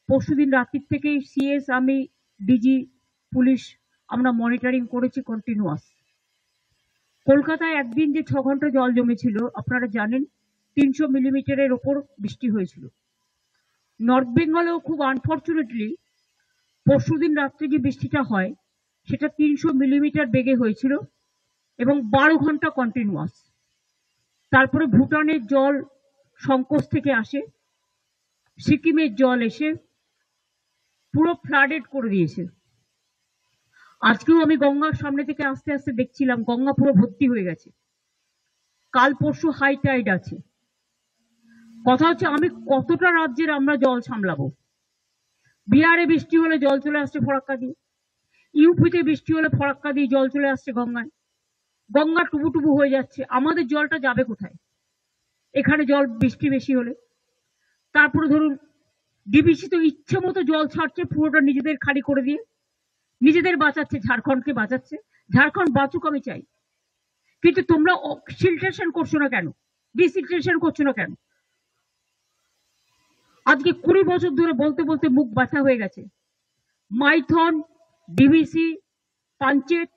পরশুদিন রাত্রির থেকেই সিএস, আমি, ডিজি, পুলিশ আমরা মনিটরিং করেছি কন্টিনিউয়াস। কলকাতায় একদিন যে 6 ঘন্টা জল জমেছিল আপনারা জানেন, 300 মিলিমিটারের ওপর বৃষ্টি হয়েছিল। নর্থ বেঙ্গলেও খুব আনফর্চুনেটলি পরশুদিন রাত্রে যে বৃষ্টিটা হয় সেটা 300 মিলিমিটার বেগে হয়েছিল এবং 12 ঘন্টা কন্টিনিউয়াস। তারপরে ভুটানের জল সংকোচ থেকে আসে, সিকিমের জল এসে পুরো ফ্লাডেড করে দিয়েছে। আজকেও আমি গঙ্গার সামনে থেকে আস্তে আস্তে দেখছিলাম গঙ্গা পুরো ভর্তি হয়ে গেছে। কাল পরশু হাই টাইড আছে। কথা হচ্ছে আমি কতটা রাজ্যের আমরা জল সামলাবো। বিহারে বৃষ্টি হলে জল চলে আসছে ফরাক্কা দিয়ে, ইউপিতে বৃষ্টি হলে ফরাক্কা দিয়ে জল চলে আসছে গঙ্গায়, গঙ্গা টুবু টুবু হয়ে যাচ্ছে। আমাদের জলটা যাবে কোথায় এখানে জল বৃষ্টি বেশি হলে? তারপরে ধরুন ডিবিসি তো ইচ্ছে মতো জল ছাড়ছে, পুরোটা নিজেদের খালি করে দিয়ে নিজেদের বাঁচাচ্ছে, ঝাড়খণ্ডকে বাঁচাচ্ছে। ঝাড়খণ্ড বাঁচুক আমি চাই, কিন্তু তোমরা সিলট্রেশন করছো না কেন, ডিসিলট্রেশন করছো না কেন? আজকে 20 বছর ধরে বলতে বলতে মুখ ব্যথা হয়ে গেছে। মাইথন, ডিবিসি, পাঞ্চেত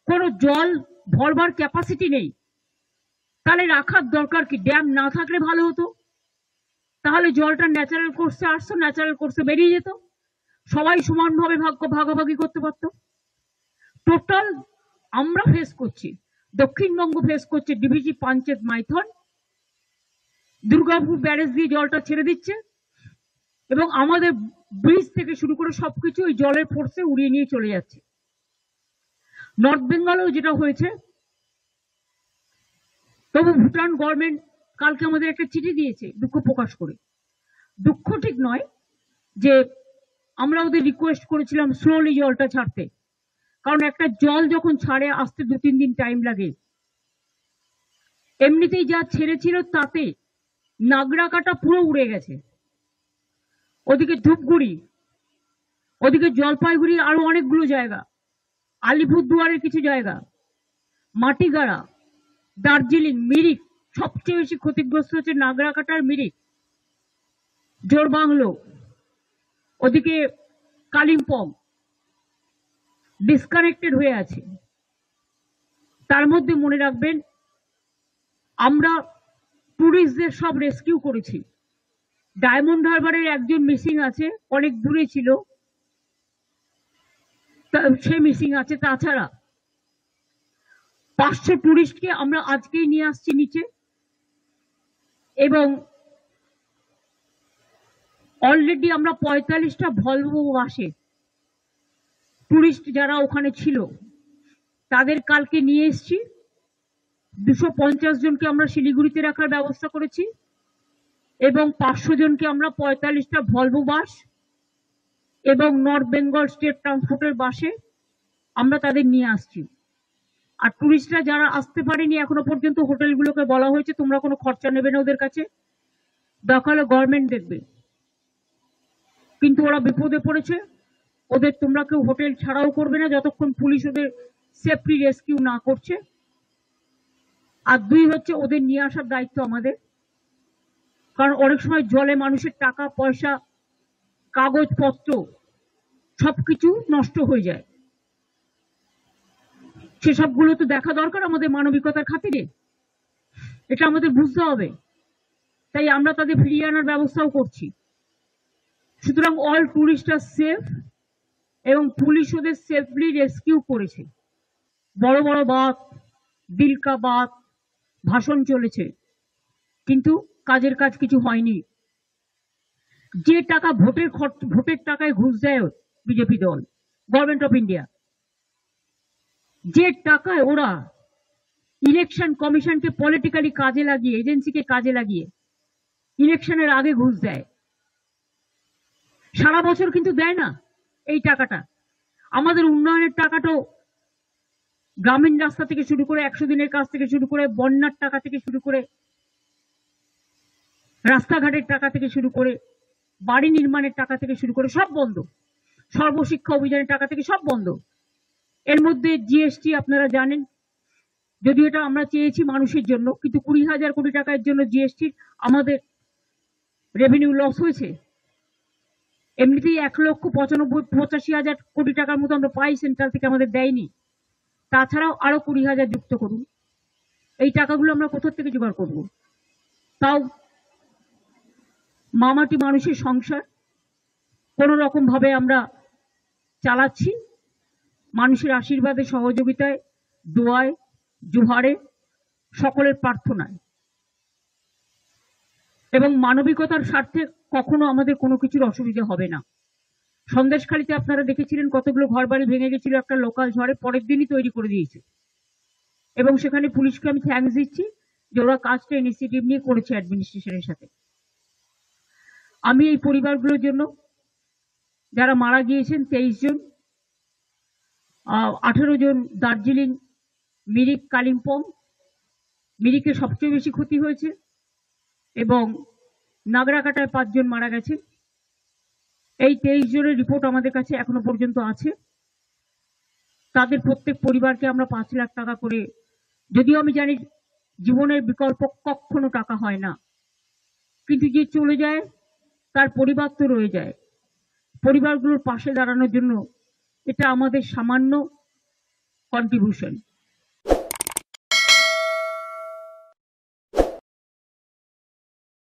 কোনো জল ভরবার ক্যাপাসিটি নেই। তাহলে রাখার দরকার কি? ড্যাম না থাকলে ভালো হতো, তাহলে জলটা ন্যাচারাল কোর্সে আসতো, ন্যাচারাল কোর্সে বেরিয়ে যেত, সবাই সমানভাবে ভাগাভাগি করতে পারতো। টোটাল আমরা ফেস করছি, দক্ষিণবঙ্গ ফেস করছে ডিবিসি, পাঞ্চেত, মাইথন। দুর্গাপুর ব্যারেজ দিয়ে জলটা ছেড়ে দিচ্ছে এবং আমাদের ব্রিজ থেকে শুরু করে সবকিছু ওই জলের ফোর্সে উড়িয়ে নিয়ে চলে যাচ্ছে। নর্থ বেঙ্গলেও যেটা হয়েছে, তবু ভুটান গভর্নমেন্ট কালকে আমাদের একটা চিঠি দিয়েছে দুঃখ প্রকাশ করে। দুঃখ ঠিক নয়, যে আমরা ওদের রিকোয়েস্ট করেছিলাম স্লোলি জলটা ছাড়তে, কারণ একটা জল যখন ছাড়ে আসতে 2-3 দিন টাইম লাগে। এমনিতেই যা ছেড়েছিল তাতে নাগরাকাটা পুরো উড়ে গেছে, ওদিকে ধূপগুড়ি, ওদিকে জলপাইগুড়ি, আরো অনেকগুলো জায়গা, আলিপুরদুয়ারের কিছু জায়গা, মাটিগাড়া, দার্জিলিং, মিরিক, সবচেয়ে বেশি ক্ষতিগ্রস্ত হচ্ছে নাগরাকাটার মিরিক, জোরবাংলো, ওদিকে কালিম্পং ডিসকানেক্টেড হয়ে আছে। তার মধ্যে মনে রাখবেন আমরা টুরিস্টদের সব রেস্কিউ করেছি। ডায়মন্ড হারবারের একজন মিসিং আছে, অনেক দূরে ছিল, সে মিসিং আছে। তাছাড়া 500 টুরিস্টকে আমরা আজকেই নিয়ে আসছি নিচে, এবং অলরেডি আমরা 45টা ভলভো বাসে টুরিস্ট যারা ওখানে ছিল তাদের কালকে নিয়ে এসছি। 250 জনকে আমরা শিলিগুড়িতে রাখার ব্যবস্থা করেছি এবং 500 জনকে আমরা 45টা ভলভো বাস এবং নর্থ বেঙ্গল স্টেট ট্রান্সপোর্টের বাসে আমরা তাদের নিয়ে আসছি। আর টুরিস্টরা যারা আসতে পারেনি এখনো পর্যন্ত, হোটেলগুলোকে বলা হয়েছে তোমরা কোনো খরচা নেবে না ওদের কাছে, দরকার হলে গভর্নমেন্ট দেখবে। কিন্তু ওরা বিপদে পড়েছে, ওদের তোমরা কেউ হোটেল ছাড়াও করবে না যতক্ষণ পুলিশ ওদের সেফটি রেস্কিউ না করছে। আর 2 হচ্ছে ওদের নিয়ে আসার দায়িত্ব আমাদের, কারণ অনেক সময় জলে মানুষের টাকা পয়সা, কাগজপত্র সবকিছু নষ্ট হয়ে যায়, সেসবগুলো তো দেখা দরকার আমাদের মানবিকতার খাতিরে, এটা আমাদের বুঝতে হবে। তাই আমরা তাদের ফিরিয়ে আনার ব্যবস্থাও করছি। সুতরাং অল টুরিস্ট আর সেফ এবং পুলিশ ওদের সেফলি রেস্কিউ করেছে। বড় বড় বাত, দিল কা বাত ভাষণ চলেছে, কিন্তু কাজের কাজ কিছু হয়নি। যে টাকা ভোটের টাকায় ঘুষ দেয় বিজেপি দল, গভর্নমেন্ট অফ ইন্ডিয়া, যে টাকায় ওরা ইলেকশন কমিশনকে পলিটিক্যালি কাজে লাগিয়ে, এজেন্সিকে কাজে লাগিয়ে ইলেকশনের আগে ঘুষ দেয়, সারা বছর কিন্তু দেয় না এই টাকাটা। আমাদের উন্নয়নের টাকাটাও গ্রামীণ রাস্তা থেকে শুরু করে 100 দিনের কাজ থেকে শুরু করে, বন্যার টাকা থেকে শুরু করে, রাস্তাঘাটের টাকা থেকে শুরু করে, বাড়ি নির্মাণের টাকা থেকে শুরু করে সব বন্ধ, সর্বশিক্ষা অভিযানের টাকা থেকে সব বন্ধ। এর মধ্যে জিএসটি আপনারা জানেন, যদিও এটা আমরা চেয়েছি মানুষের জন্য, কিন্তু 20,000 কোটি টাকার জন্য জিএসটি আমাদের রেভিনিউ লস হয়েছে। এমনিতেই 1,95,85,000 কোটি টাকার মতো আমরা পাই, সেন্ট্রাল থেকে আমাদের দেয়নি। তাছাড়াও আরো 20,000 যুক্ত করুন। এই টাকাগুলো আমরা কোথা থেকে জোগাড় করব? তাও মামাটি মানুষের সংসার কোন রকম ভাবে আমরা চালাচ্ছি, মানুষের আশীর্বাদে, সহযোগিতায়, দোয়ায়, জোহারে, সকলের প্রার্থনায় এবং মানবিকতার স্বার্থে কখনো আমাদের কোনো কিছুর অসুবিধা হবে না। সন্দেশখালীতে আপনারা দেখেছিলেন কতগুলো ঘর বাড়ি ভেঙে গেছিল একটা লোকাল ঝড়ে, পরের দিনই তৈরি করে দিয়েছে। এবং সেখানে পুলিশকে আমি থ্যাঙ্কস দিচ্ছি যে ওরা কাজটা ইনিশিয়েটিভ নিয়ে করেছে অ্যাডমিনিস্ট্রেশনের সাথে। আমি এই পরিবারগুলোর জন্য, যারা মারা গিয়েছেন 23 জন, 18 জন দার্জিলিং, মিরিক, কালিম্পং, মিরিকে সবচেয়ে বেশি ক্ষতি হয়েছে এবং নাগরাকাটায় 5 জন মারা গেছে। এই 23 জনের রিপোর্ট আমাদের কাছে এখনো পর্যন্ত আছে। তাদের প্রত্যেক পরিবারকে আমরা 5 লাখ টাকা করে, যদিও আমি জানি জীবনের বিকল্প কখনো টাকা হয় না, কিন্তু যে চলে যায় তার পরিবার তো রয়ে যায়। পরিবারগুলোর পাশে দাঁড়ানোর জন্য এটা আমাদের সামান্য কন্ট্রিবিউশন।